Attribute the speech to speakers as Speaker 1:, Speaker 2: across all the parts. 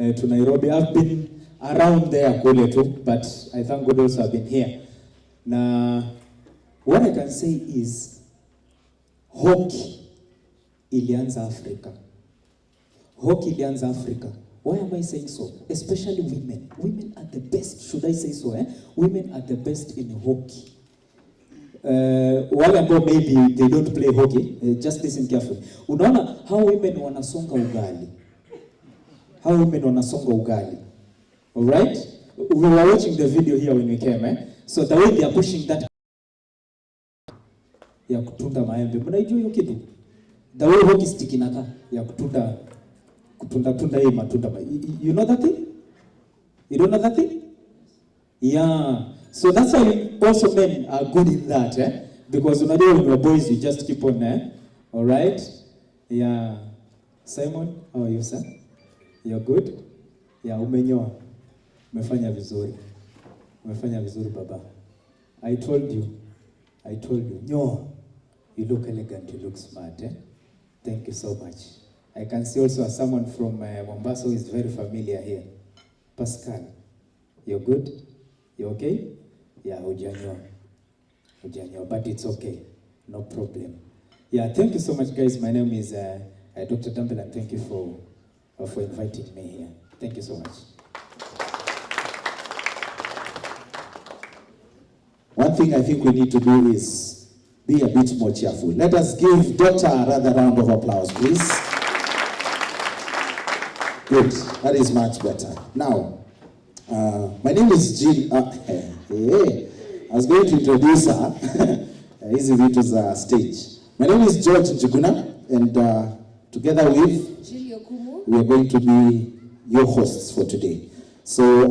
Speaker 1: to Nairobi. I've been around there kule too, but I thank God also I've been here. Now, what I can say is, hockey ilianza Africa. Hockey ilianza Africa. Why am I saying so? Especially women. Women are the best, should I say so? Women are the best in hockey. Wale ambao maybe they don't play hockey, just listen carefully. Unaona how women wanasonga ugali. How women wanasonga ugali. All right? We were watching the video here when we came, So the way they are pushing that ya kutunda maembe. Mnaijua hiyo kitu? The way hockey stick inaka ya kutunda hii matunda. You know that thing? You don't know that thing? Yeah. So that's why also men are good in that, Because when you're boys, you just keep on, All right? Yeah. Simon, how are you, sir? You're good? Yeah, umenyoa. Umefanya vizuri. Umefanya vizuri, baba. I told you. Nyoa. You look elegant, you look smart, Thank you so much. I can see also someone from Mombasa who is very familiar here. Pascal, you're good? You okay? Yeah, hujanyoa, but it's okay. No problem. Yeah, thank you so much, guys. My name is Dr. Dumble, and thank you for inviting me here. Thank you so much.
Speaker 2: One thing I think we need to do is be a bit more cheerful. Let us give Dr. another round of applause, please. Good, that is much better. Now, my name is Jill. I was going to introduce her. Easy to the stage. My name is George Njuguna, and together with Jill, we are going to be your hosts for today. So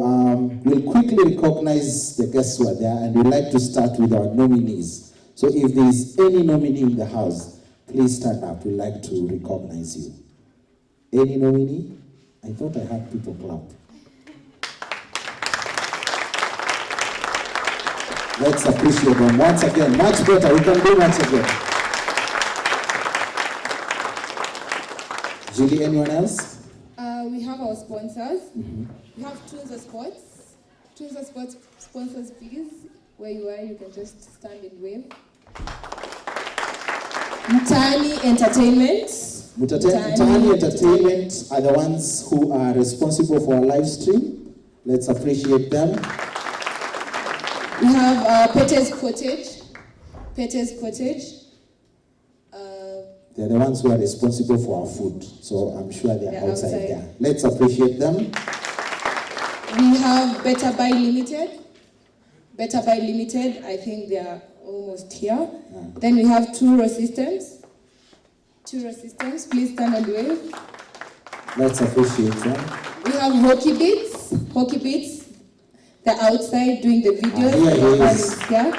Speaker 2: we'll quickly recognize the guests who are there, and we'd like to start with our nominees. So if there is any nominee in the house, please stand up. We'd like to recognize you. Any nominee? I thought I had people clap. Let's appreciate them once again. Much better. We can do much again. Julie, anyone else?
Speaker 3: We have our sponsors. We have Tunza Sports. Tunza Sports sponsors, please. Where you are, you can just stand and wave. Mtaani Entertainment.
Speaker 2: Mtaani Entertainment are the ones who are responsible for our live stream. Let's appreciate them.
Speaker 3: We have Poty's Cottage. Poty's Cottage.
Speaker 2: They're the ones who are responsible for our food. So I'm sure they're outside there. Let's appreciate them.
Speaker 3: We have Better Buy Limited. Better Buy Limited, I think they are almost here. Yeah. Then we have Turo Systems. Turo Systems, please stand and wave.
Speaker 2: Let's appreciate them.
Speaker 3: We have Hockey Beats. Hockey Beats. They're outside doing the videos.
Speaker 2: Yeah.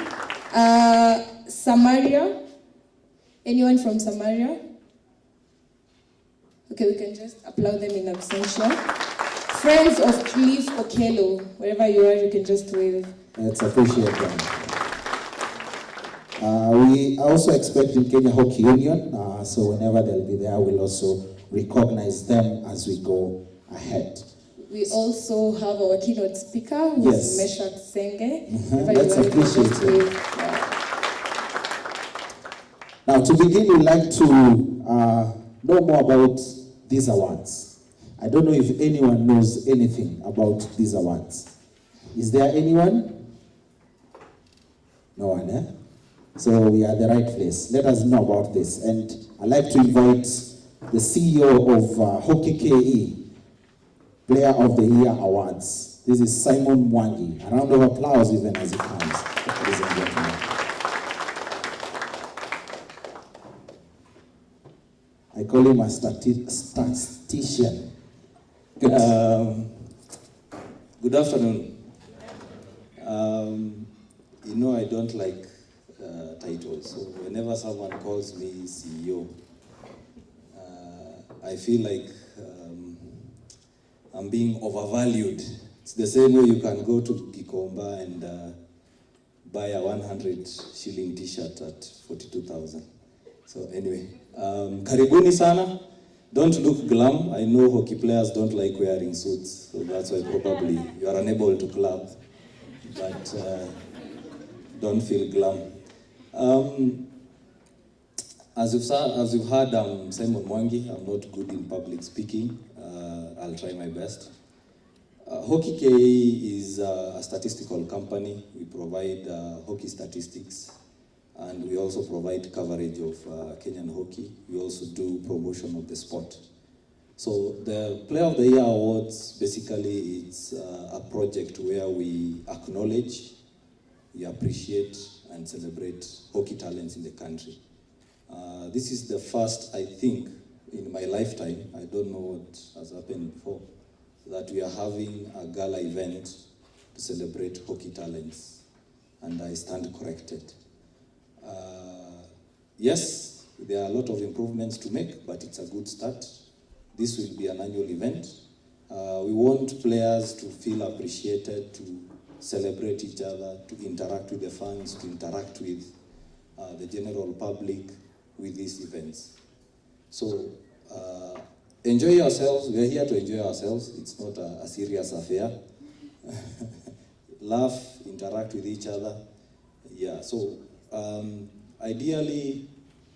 Speaker 3: Samaria. Anyone from Samaria? Okay, we can just applaud them in absentia. Friends of Cliff Okello. Wherever you are, you can just wave.
Speaker 2: Let's appreciate them. We are also expecting Kenya Hockey Union. So whenever they'll be there, we'll also recognize them as we go ahead.
Speaker 3: We also have our keynote speaker, who is Meshach Senge.
Speaker 2: Let's appreciate him. Now, to begin, we'd like to know more about these awards. I don't know if anyone knows anything about these awards. Is there anyone? No one, So we are at the right place. Let us know about this. And I'd like to invite the CEO of Hockey KE, Player of the Year Awards. This is Simon Mwangi. A round of applause even as he comes, ladies and gentlemen. I call him a statistician.
Speaker 4: Good afternoon. You know, I don't like titles, so whenever someone calls me CEO, I feel like I'm being overvalued. It's the same way you can go to Gikomba and buy a 100 shilling t-shirt at 42,000. So anyway, karibuni sana. Don't look glam. I know hockey players don't like wearing suits, so that's why probably you are unable to clap. But don't feel glam. As you've heard, I'm Simon Mwangi. I'm not good in public speaking. I'll try my best. Hockey K is a statistical company. We provide hockey statistics, and we also provide coverage of Kenyan hockey. We also do promotion of the sport. So the Player of the Year Awards, basically it's a project where we acknowledge, we appreciate and celebrate hockey talents in the country. This is the first, I think, in my lifetime, I don't know what has happened before, that we are having a gala event to celebrate hockey talents, and I stand corrected. Yes, there are a lot of improvements to make, but it's a good start. This will be an annual event. We want players to feel appreciated, to celebrate each other, to interact with the fans, to interact with the general public with these events. So enjoy yourselves. We are here to enjoy ourselves. It's not a serious affair. Laugh, interact with each other. Yeah, so ideally,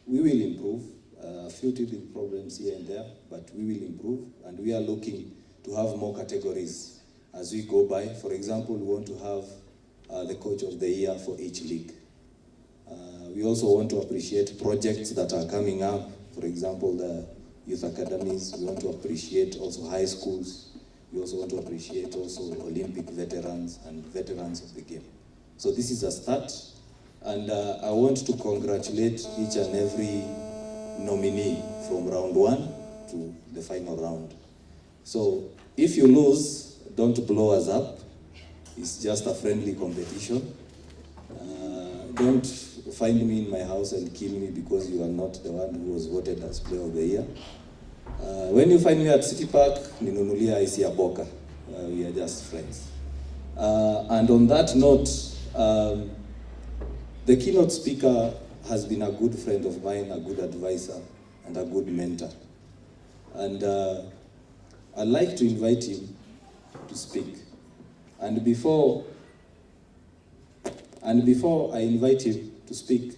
Speaker 4: we will improve. A few teething problems here and there, but we will improve, and we are looking to have more categories as we go by. For example, we want to have the coach of the year for each league. We also want to appreciate projects that are coming up. For example, the youth academies. We want to appreciate also high schools. We also want to appreciate also Olympic veterans and veterans of the game. So this is a start, and I want to congratulate each and every nominee from round 1 to the final round. So if you lose, don't blow us up. It's just a friendly competition. Don't find me in my house and kill me because you are not the one who was voted as Player of the Year. When you find me at City Park, ninunulia isi ya boka. We are just friends. And on that note, the keynote speaker has been a good friend of mine, a good advisor, and a good mentor. And I'd like to invite him to speak. And before I invite him to speak,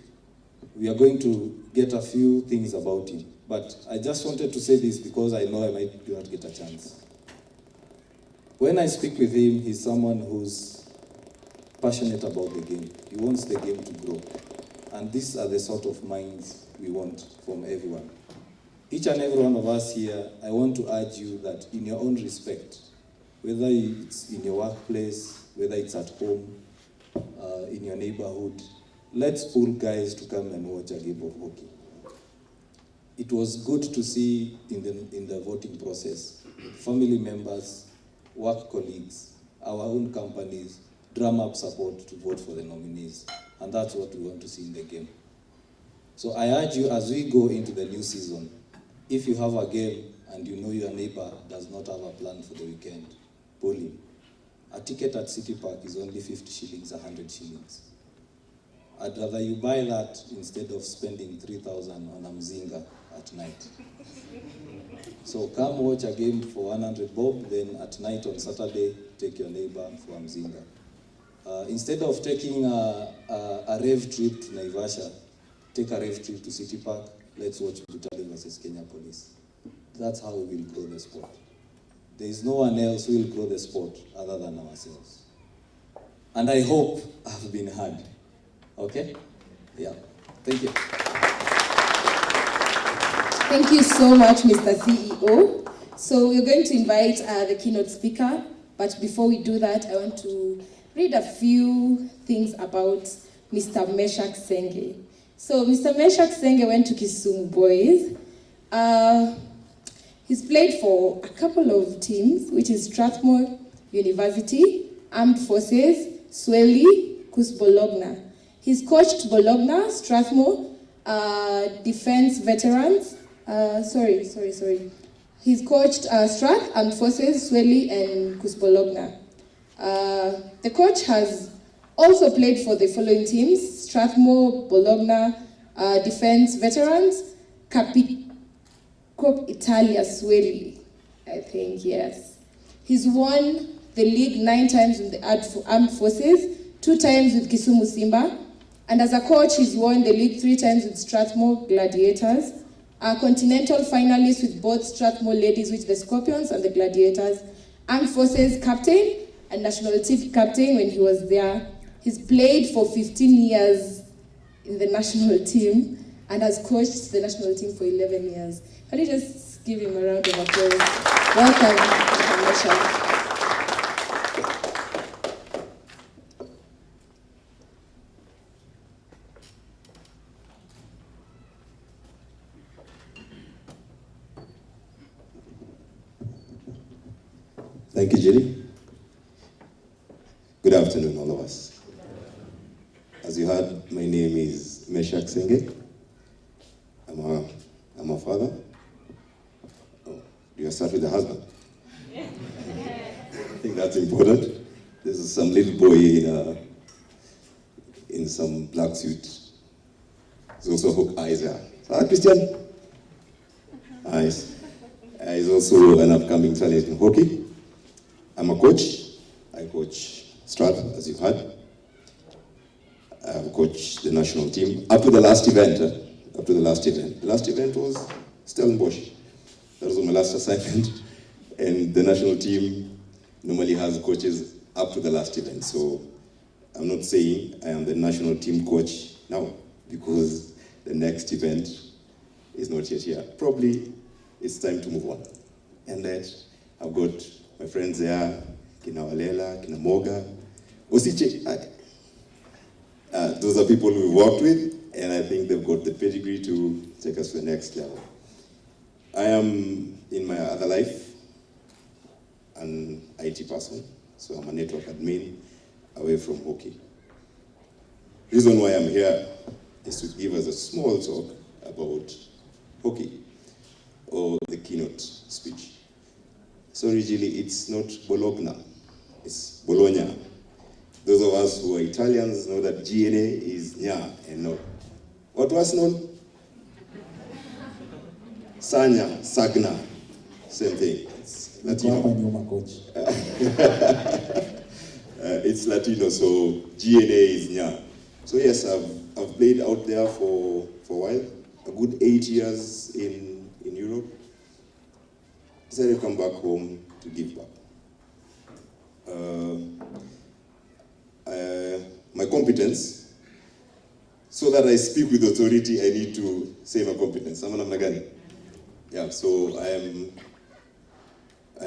Speaker 4: we are going to get a few things about him. But I just wanted to say this because I know I might not get a chance. When I speak with him, he's someone who's passionate about the game. He wants the game to grow. And these are the sort of minds we want from everyone. Each and every one of us here, I want to urge you that in your own respect, whether it's in your workplace, whether it's at home, in your neighborhood, let's pull guys to come and watch a game of hockey. It was good to see in the voting process, family members, work colleagues, our own companies, drum up support to vote for the nominees. And that's what we want to see in the game. So I urge you, as we go into the new season, if you have a game and you know your neighbor does not have a plan for the weekend, pull him. A ticket at City Park is only 50 shillings, 100 shillings. I'd rather you buy that instead of spending 3,000 on a mzinga at night. So come watch a game for 100 bob, then at night on Saturday, take your neighbor for a mzinga. Instead of taking a rave trip to Naivasha, take a rave trip to City Park. Let's watch Poty versus Kenya Police. That's how we will grow the sport. There is no one else who will grow the sport other than ourselves. And I hope I've been heard. Okay? Yeah. Thank you.
Speaker 3: Thank you so much, Mr. CEO. So we're going to invite the keynote speaker, but before we do that, I want to read a few things about Mr. Meshak Senge. So Mr. Meshak Senge went to Kisumu Boys. He's played for a couple of teams, which is Strathmore University, Armed Forces, Sweli, Bologna. He's coached Bologna, Strathmore, Defense Veterans. He's coached Strath, Armed Forces, Sweli, and Bologna. The coach has also played for the following teams: Strathmore, Bologna, Defense Veterans, Cop Italia Sueli, I think, yes. He's won the league 9 times with the armed forces, 2 times with Kisumu Simba, and as a coach, he's won the league 3 times with Strathmore Gladiators, a continental finalist with both Strathmore Ladies, which the Scorpions and the Gladiators, armed forces captain and national team captain when he was there. He's played for 15 years in the national team and has coached the national team for 11 years. Can you just give him a round of applause? Welcome, Mr.
Speaker 5: Thank you, Julie. Good afternoon, all of us. As you heard, my name is Meshak Senge. I'm a father. Oh, do you start with the husband? I think that's important. There's some little boy in some black suit. There's also hook eyes there. Hi, Christian. Nice. He's also an upcoming talent in hockey. I'm a coach. I coach Strath, as you've heard. I've coached the national team up to the last event. The last event was Stellenbosch. That was my last assignment. And the national team normally has coaches up to the last event. So I'm not saying I am the national team coach now because the next event is not yet here. Probably it's time to move on. And that I've got my friends there, Kina Walela, Kina Moga, Osiche. Those are people we worked with, and I think they've got the pedigree to take us to the next level. I am, in my other life, an IT person, so I'm a network admin away from hockey. The reason why I'm here is to give us a small talk about hockey, or the keynote speech. So originally, it's not Bologna, it's Bologna. Those of us who are Italians know that GNA is Nya and no. What was known? Sanya, Sagna, same thing. It's Latino. It's Latino, so GNA is Nya. So yes, I've played out there for a while, a good 8 years in Europe. Decided to come back home to give back. My competence, so that I speak with authority, I need to say my competence. Yeah, so I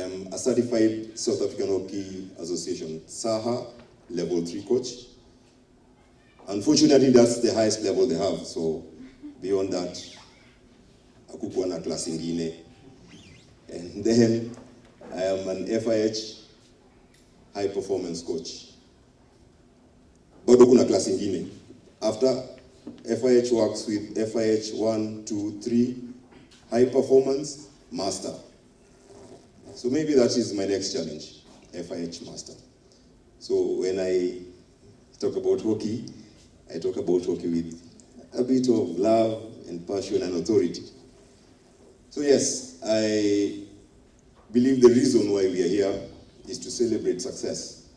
Speaker 5: am a certified South African Hockey Association, SAHA, level 3 coach. Unfortunately, that's the highest level they have, so beyond that, akukuwa na class ingine. And then I am an FIH high performance coach. Bado kuna class ingine. After FIH works with FIH 1, 2, 3, high performance master. So maybe that is my next challenge, FIH master. So when I talk about hockey, I talk about hockey with a bit of love and passion and authority. So yes, I believe the reason why we are here is to celebrate success.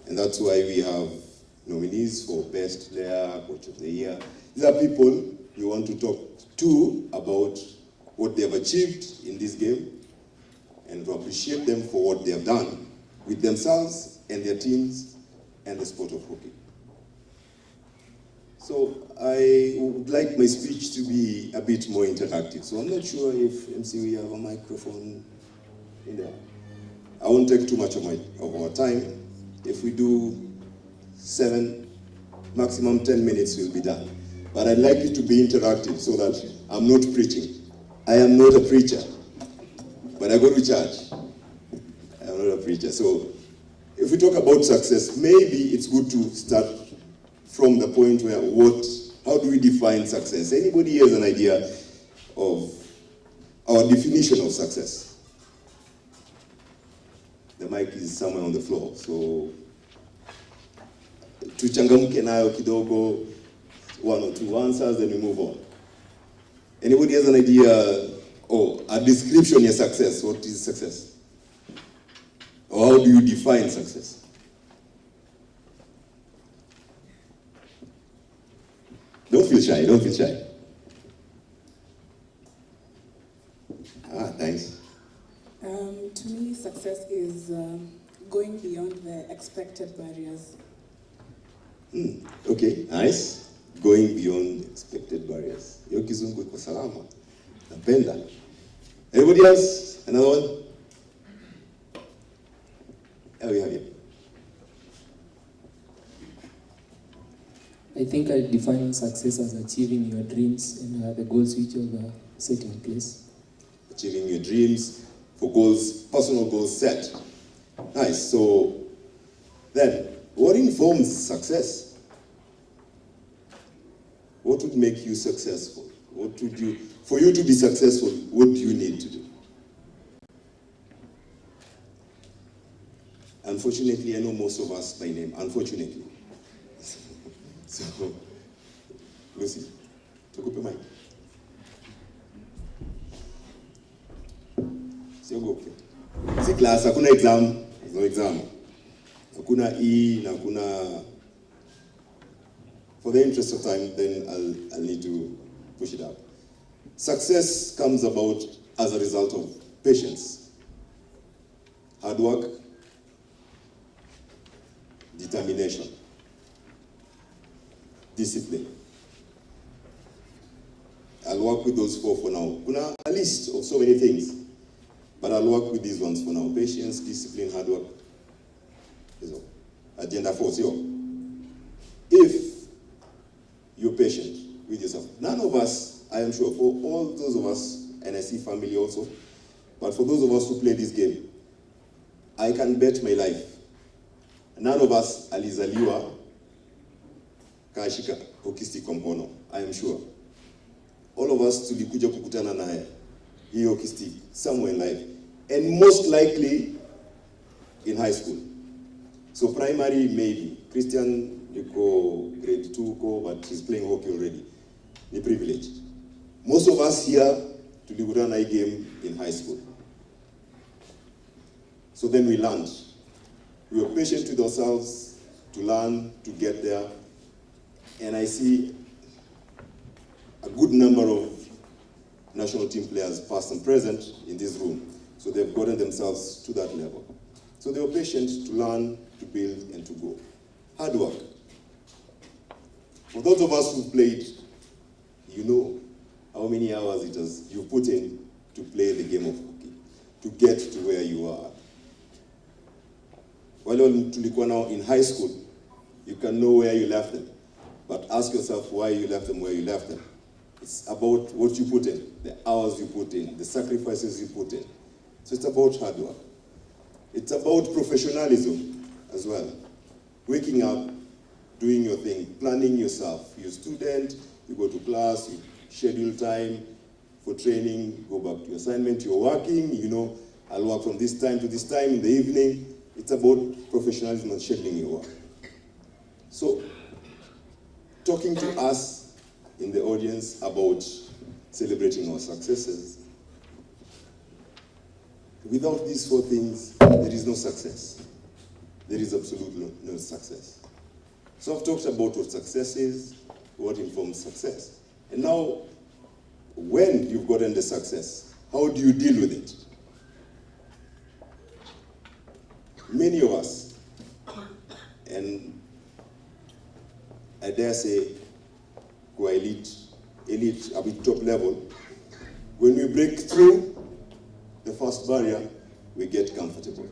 Speaker 5: And that's why we have nominees for Best Player, Coach of the Year. These are people we want to talk to about what they have achieved in this game and to appreciate them for what they have done with themselves and their teams and the sport of hockey. So I would like my speech to be a bit more interactive. So I'm not sure if MC we have a microphone in there. I won't take too much of our time. If we do 7, maximum 10 minutes, we'll be done. But I'd like it to be interactive so that I'm not preaching. I am not a preacher, but I go to church. I'm not a preacher. So if we talk about success, maybe it's good to start from the point where how do we define success? Anybody has an idea of our definition of success? The mic is somewhere on the floor, so tuchangamke nayo kidogo, 1 or 2 answers, then we move on. Anybody has an idea or a description of success. What is success? Or how do you define success? Don't feel shy, don't feel shy. Thanks.
Speaker 6: To me, success is going beyond the expected barriers.
Speaker 5: Okay, nice. Going beyond expected barriers. Hiyo kizungu iko salama. Napenda. Everybody else? Another one? We have you.
Speaker 7: I think I define success as achieving your dreams and the goals which you have set in place.
Speaker 5: Achieving your dreams for goals, personal goals set. Nice. So then, what informs success? What would make you successful? For you to be successful, what do you need to do? Unfortunately, I know most of us by name, unfortunately. So, Lucy, tukupe mic. Siogope. Si class, hakuna exam, there's no exam. Hakuna E, na hakuna. For the interest of time, then I'll need to push it up. Success comes about as a result of patience, hard work, determination, discipline. I'll work with those four for now. Kuna a list of so many things, but I'll work with these ones for now. Patience, discipline, hard work. So, agenda 4, so if you're patient with yourself. None of us, I am sure, for all those of us, and I see family also, but for those of us who play this game, I can bet my life. None of us alizaliwa kashika hokisti kwa mkono. I am sure. All of us tulikuja kukutana naye hiyo hokisti somewhere in life, and most likely in high school. So primary maybe. Christian yuko grade 2 but he's playing hockey already. Ni privilege. Most of us here tulikutana na hii game in high school. So then we learned. We were patient with ourselves to learn, to get there. And I see a good number of national team players, past and present, in this room. So they've gotten themselves to that level. So they were patient to learn, to build, and to go. Hard work. For those of us who played, you know how many hours you put in to play the game of hockey, to get to where you are. While tulikuwa now in high school, you can know where you left them. But ask yourself why you left them where you left them. It's about what you put in, the hours you put in, the sacrifices you put in. So it's about hard work. It's about professionalism as well. Waking up, doing your thing, planning yourself. You're a student, you go to class, you schedule time for training, go back to your assignment, you're working, you know, I'll work from this time to this time in the evening. It's about professionalism and scheduling your work. So, talking to us in the audience about celebrating our successes, without these 4 things, there is no success. There is absolutely no success. So I've talked about what success is, what informs success. And now, when you've gotten the success, how do you deal with it? Many of us, and I dare say, who are elite, at the top level, when we break through the first barrier, we get comfortable.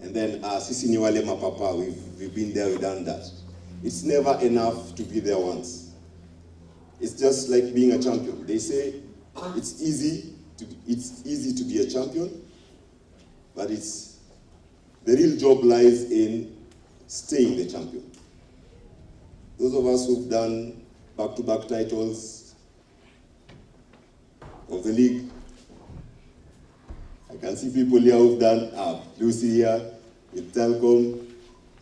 Speaker 5: And then, sisi ni wale mapapa, we've been there, we've done that. It's never enough to be there once. It's just like being a champion. They say it's easy to be a champion, but the real job lies in staying the champion. Those of us who've done back-to-back titles of the league, I can see people here who've done, Lucy here, with Telcom.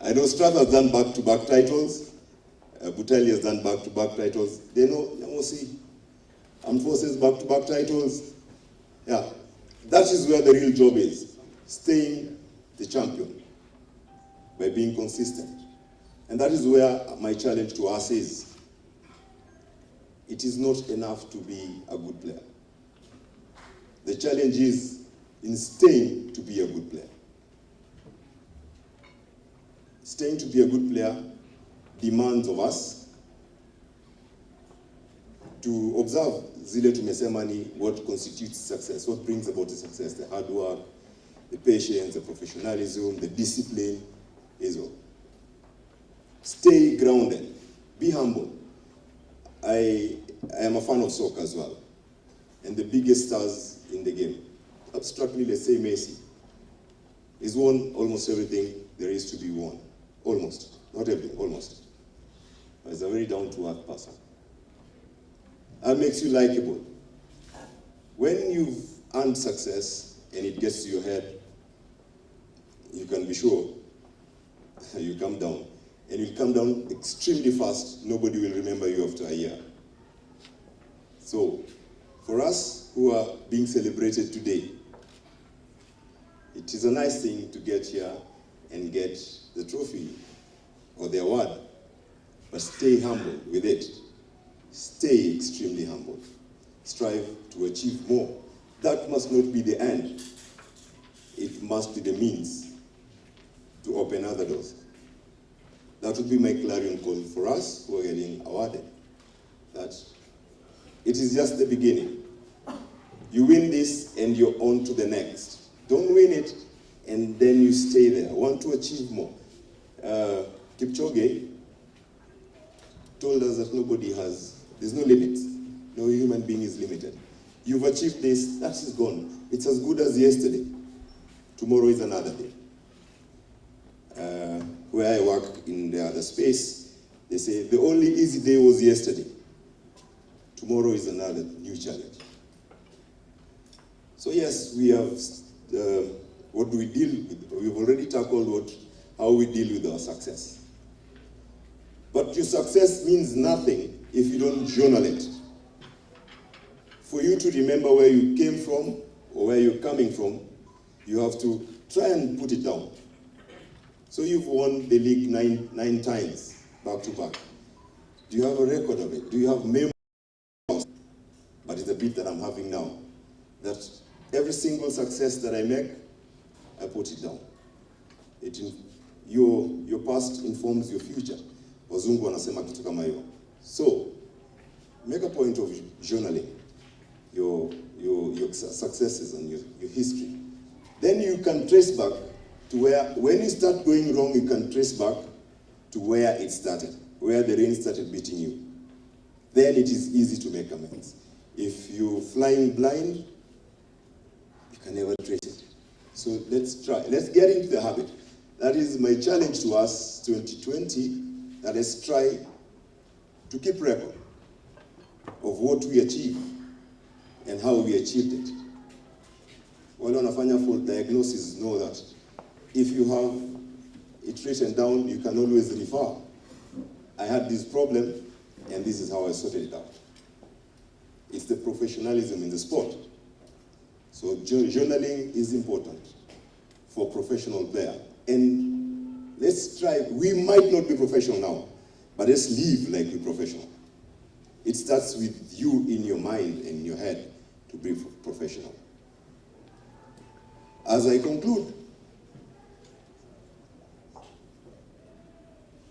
Speaker 5: I know Strath has done back-to-back titles. Butelli has done back-to-back titles. They know, see, Armed Forces back-to-back titles. Yeah, that is where the real job is, staying the champion by being consistent. And that is where my challenge to us is. It is not enough to be a good player. The challenge is in staying to be a good player. Staying to be a good player demands of us to observe zile tumesema ni what constitutes success, what brings about the success, the hard work, the patience, the professionalism, the discipline, is all. Stay grounded, be humble. I am a fan of soccer as well, and the biggest stars in the game, abstractly, let's say Messi, he's won almost everything there is to be won. Almost, not everything, almost. But he's a very down-to-earth person. That makes you likable. When you've earned success and it gets to your head, you can be sure you come down. And you'll come down extremely fast. Nobody will remember you after a year. So, for us who are being celebrated today, it is a nice thing to get here and get the trophy or the award, but stay humble with it. Stay extremely humble. Strive to achieve more. That must not be the end. It must be the means to open other doors. That would be my clarion call for us who are getting awarded. That it is just the beginning. You win this and you're on to the next. Don't win it and then you stay there. Want to achieve more. Kipchoge told us that there's no limit. No human being is limited. You've achieved this, that is gone. It's as good as yesterday. Tomorrow is another day. Where I work in the other space, they say the only easy day was yesterday. Tomorrow is another new challenge. So yes, we have, what do we deal with? We've already tackled how we deal with our success. But your success means nothing if you don't journal it. For you to remember where you came from or where you're coming from, you have to try and put it down. So you've won the league nine times, back to back. Do you have a record of it? Do you have memory? But it's a bit that I'm having now. That every single success that I make, I put it down. Your past informs your future. Wazungu wanasema kitu kama hiyo. So, make a point of journaling your successes and your history. Then you can trace back to where, when you start going wrong, you can trace back to where it started, where the rain started beating you. Then it is easy to make amends. If you're flying blind, you can never trace it. So let's try. Let's get into the habit. That is my challenge to us, 2020, that let's try to keep record of what we achieved and how we achieved it. Wale wanafanya full diagnosis know that if you have it written down, you can always refer. I had this problem, and this is how I sorted it out. It's the professionalism in the sport. So journaling is important for a professional player. And let's try, we might not be professional now, but let's live like we're professional. It starts with you in your mind and in your head to be professional. As I conclude,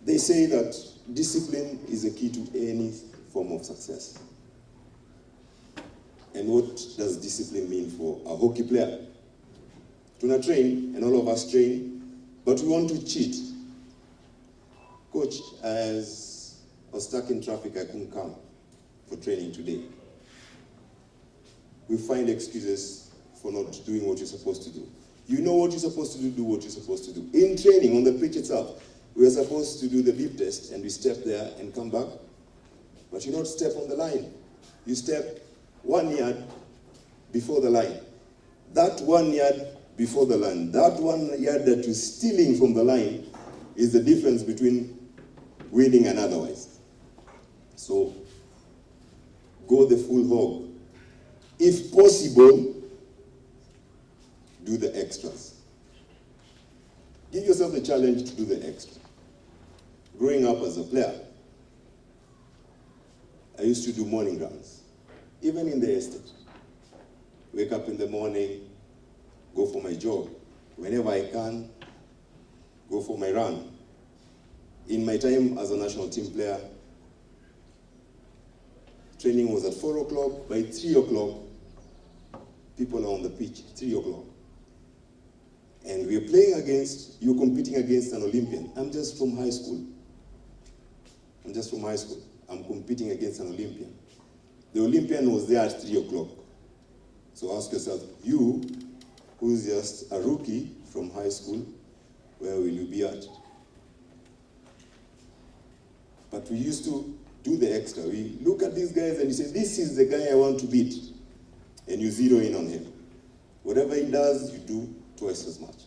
Speaker 5: they say that discipline is a key to any form of success. And what does discipline mean for a hockey player? Tuna train, and all of us train, but we want to cheat. Coach, as I was stuck in traffic, I couldn't come for training today. We find excuses for not doing what you're supposed to do. You know what you're supposed to do what you're supposed to do. In training, on the pitch itself, we are supposed to do the beep test, and we step there and come back. But you don't step on the line. You step 1 yard before the line. That 1 yard before the line, that 1 yard that you're stealing from the line is the difference between winning and otherwise. So go the full hog. If possible, do the extras. Give yourself the challenge to do the extra. Growing up as a player, I used to do morning runs, even in the estate. Wake up in the morning, go for my jog. Whenever I can, go for my run. In my time as a national team player, training was at 4 o'clock. By 3 o'clock, people are on the pitch, 3 o'clock. And you're competing against an Olympian. I'm just from high school. I'm competing against an Olympian. The Olympian was there at 3 o'clock. So ask yourself, you, who's just a rookie from high school, where will you be at? But we used to do the extra. We look at these guys and you say, this is the guy I want to beat. And you zero in on him. Whatever he does, you do twice as much.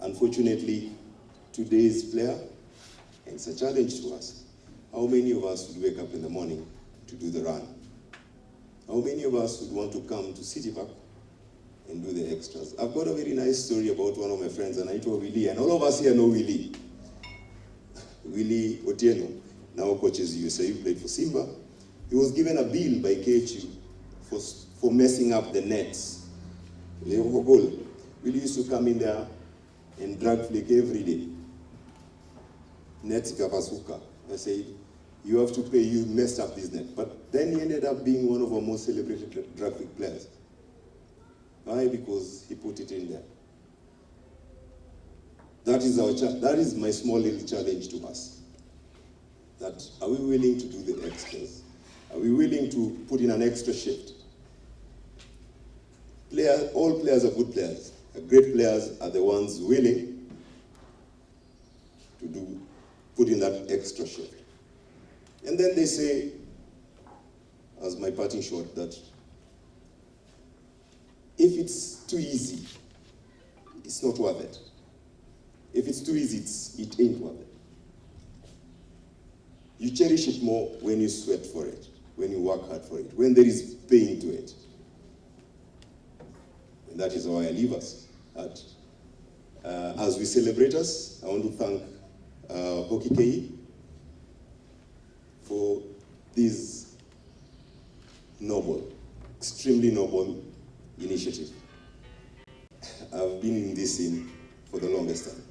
Speaker 5: Unfortunately, today's player, and it's a challenge to us, how many of us would wake up in the morning to do the run? How many of us would want to come to City Park and do the extras? I've got a very nice story about one of my friends, and I told Willie, and all of us here know Willie. Willie Otieno, now coaches USAU, played for Simba. He was given a bill by KHU for messing up the nets. Willie used to come in there and drag flick every day. Nets kapasuka. I say, you have to pay, you messed up this net. But then he ended up being one of our most celebrated drag flick players. Why? Because he put it in there. That is my small little challenge to us. That are we willing to do the extras? Are we willing to put in an extra shift? All players are good players. Great players are the ones willing to put in that extra shift. And then they say, as my parting shot, that if it's too easy, it's not worth it. If it's too easy, it ain't worth it. You cherish it more when you sweat for it, when you work hard for it, when there is pain to it. And that is how I leave us. As we celebrate us, I want to thank Hockey KE for this noble, extremely noble initiative. I've been in this scene for the longest time.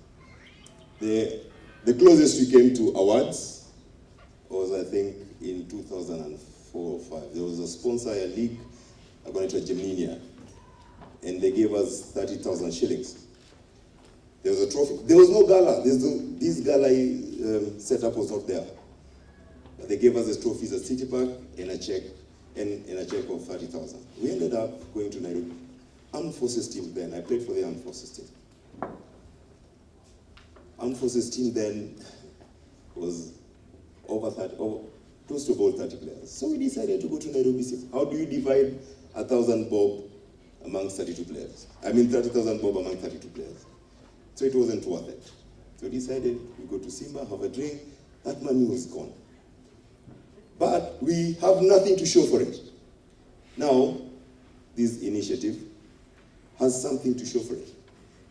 Speaker 5: The closest we came to awards was, I think, in 2004 or 5. There was a sponsor, a league, I'm going to Gemini, and they gave us 30,000 shillings. There was a trophy. There was no gala. This gala setup was not there. But they gave us the trophies at City Park and a check of 30,000. We ended up going to Nairobi. Armed Forces team then. I played for the Armed Forces team. Armed Forces team then was close to about 30 players. So we decided to go to Nairobi. How do you divide 1,000 bob amongst 32 players? I mean 30,000 bob among 32 players. So it wasn't worth it. So we decided we go to Simba, have a drink. That money was gone. But we have nothing to show for it. Now, this initiative has something to show for it.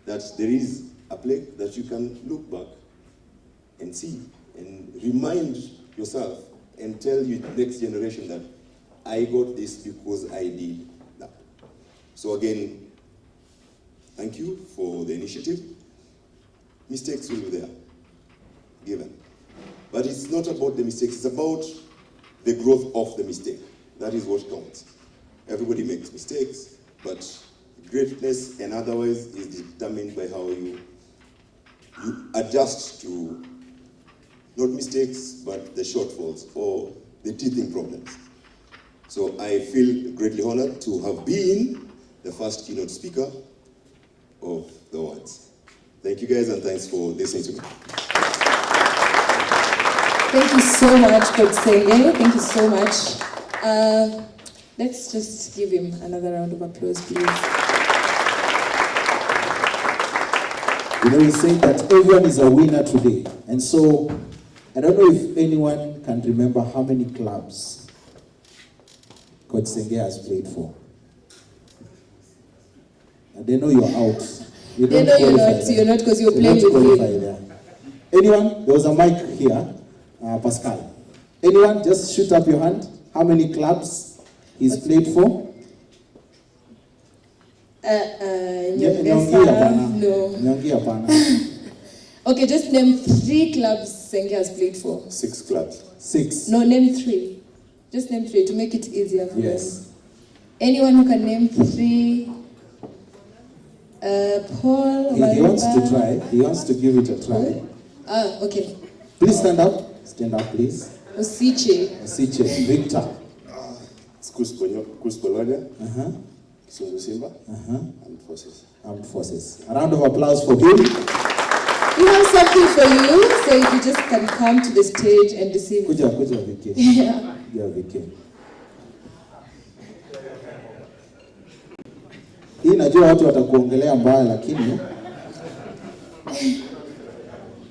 Speaker 5: That there is a place that you can look back and see and remind yourself and tell your next generation that I got this because I did that. So again, thank you for the initiative. Mistakes will be there, given. But it's not about the mistakes, it's about the growth of the mistake. That is what counts. Everybody makes mistakes, but greatness and otherwise is determined by how you adjust to not mistakes, but the shortfalls or the teething problems. So I feel greatly honored to have been the first keynote speaker of the awards. Thank you guys, and thanks for listening to me.
Speaker 3: Thank you so much, Coach Senge. Thank you so much. Let's just give him another round of applause, please.
Speaker 1: You know, we say that everyone is a winner today. And so, I don't know if anyone can remember how many clubs
Speaker 2: Coach Senge has played for? And they know you're out. You
Speaker 3: They
Speaker 2: don't
Speaker 3: know you're
Speaker 2: qualify
Speaker 3: not,
Speaker 2: there.
Speaker 3: you're not because you're
Speaker 2: You
Speaker 3: playing
Speaker 2: don't
Speaker 3: with
Speaker 2: qualify
Speaker 3: him.
Speaker 2: there. Anyone? There was a mic here. Pascal. Anyone? Just shoot up your hand. How many clubs he's played for? Nyongi hapana.
Speaker 3: Okay, just name 3 clubs Senge has played for.
Speaker 5: 6 clubs.
Speaker 2: 6.
Speaker 3: No, name 3. Just name 3 to make it easier for
Speaker 2: Yes.
Speaker 3: them. Anyone who can name 3. Paul.
Speaker 2: He wants to try. He wants to give it a try.
Speaker 3: Okay.
Speaker 2: Please stand up. Stand up, please.
Speaker 3: Osiche.
Speaker 2: Siche. Victor.
Speaker 5: Kus Polonia,
Speaker 2: Uh-huh.
Speaker 5: Kisungu Simba,
Speaker 2: Uh-huh.
Speaker 5: and Forces.
Speaker 2: Armed Forces. A round of applause for him.
Speaker 3: We have something for you, so if you just can come to the stage and receive.
Speaker 2: Kuja Vicky.
Speaker 3: Yeah.
Speaker 2: Yeah, Vicky. Hii najua watu watakuongelea mbaya, lakini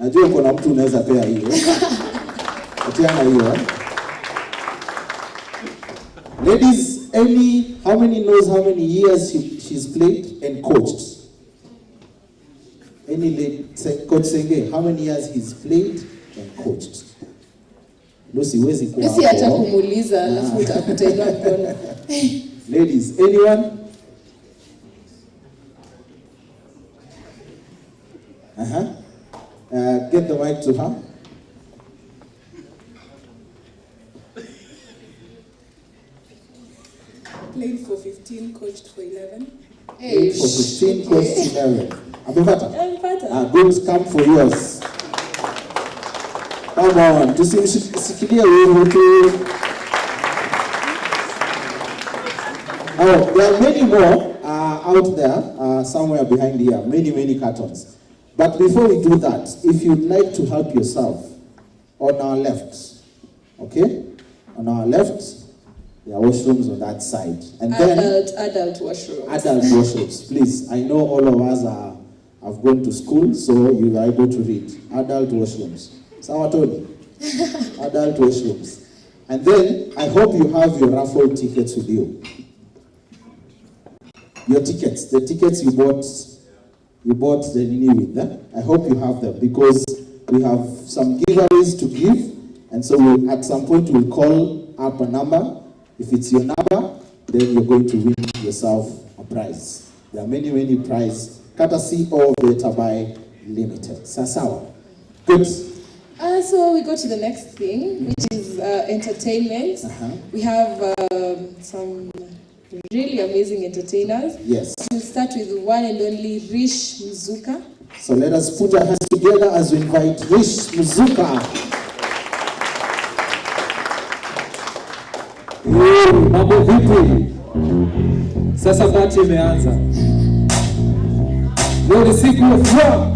Speaker 2: najua kuna mtu unaweza pea hiyo. Atiana hiyo. Ladies, how many knows how many years she's played and coached? Any lady, Coach Senge, how many years he's played and coached? Lucy, wezi kuwa
Speaker 3: Lucy
Speaker 2: hapo.
Speaker 3: acha kumuuliza alafu utainua mkono.
Speaker 2: Ladies, anyone? Get the mic to her.
Speaker 6: Played for 15, coached for 11.
Speaker 3: Hey,
Speaker 2: For 15, coached 11. Amepata?
Speaker 3: Amepata.
Speaker 2: Girls, come for yours. Come on, tusimshikilie huyu tu. Oh, there are many more out there, somewhere behind here. Many cartons. But before we do that, if you'd like to help yourself, on our left, okay? On our left, there are washrooms on that side. And then
Speaker 3: Adult washroom.
Speaker 2: adult washrooms, please. I know all of us have gone to school, so you are able to read. Adult washrooms. Sawa Tony? Adult washrooms. And then, I hope you have your raffle tickets with you. Your tickets, the tickets you bought the Nini with, eh? I hope you have them, because we have some giveaways to give, and so at some point we'll call up a number. If it's your number, then you're going to win yourself a prize. There are many prizes, courtesy of Better Buy Limited. Sasawa. Good.
Speaker 3: So we go to the next thing, which is entertainment. We have some really amazing entertainers.
Speaker 2: Yes.
Speaker 3: We'll start with the one and only Rish Mzuka.
Speaker 2: So let us put our hands together as we invite Rish Mzuka.
Speaker 1: Mambo vipi? Sasa party imeanza. Leo ni siku ya furaha.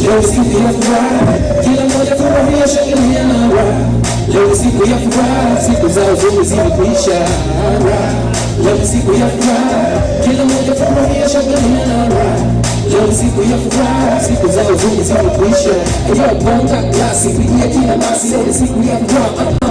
Speaker 1: Leo ni siku ya furaha. Kila mmoja furahia, shangilia na raha. Leo ni siku ya furaha, siku zao zote zimekwisha. Leo ni siku ya furaha, kila mmoja furahia, shangilia na raha. Leo ni siku ya furaha, siku zao zote zimekwisha. Kwa ponta klasi, pigia kila basi, leo ni siku ya furaha.